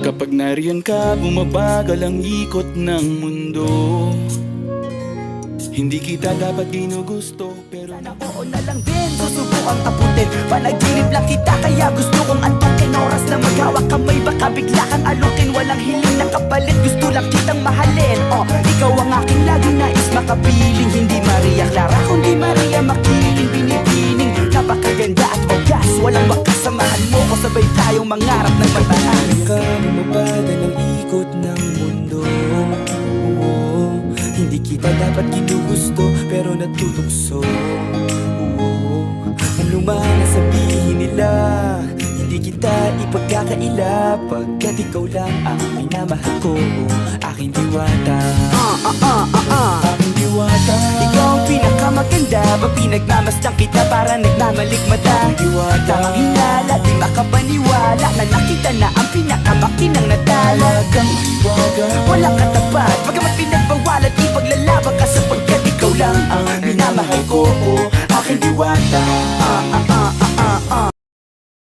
Kapag nariyan ka, bumabagal ang ikot ng mundo. Hindi kita dapat ginugusto, pero sana oo na lang din, susubukang abutin. Panaginip lang kita, kaya gusto kong antukin. Oras na maghawak kamay, baka bigla kang alukin. Walang hiling na kapalit, gusto lang kitang mahalin. Ikaw ang aking laging nais makapiling. Hindi Maria Clara, kundi Maria Makiling. Binibining, napakaganda at ogas. Walang wakas, samahan mo ko, sabay tayong mangarap ng mataas. Ka bumabagal ang ikot ng mundo. Hindi kita dapat ginugusto, pero natutukso. Ano man ang sabihin nila, hindi kita ipagkakaila, pagkat ikaw lang ang minamahal ko. Aking diwata, aking diwata. Ikaw ang pinakamaganda, pag pinagmamasdan kita para nagmamalikmata. Diwata, Tamang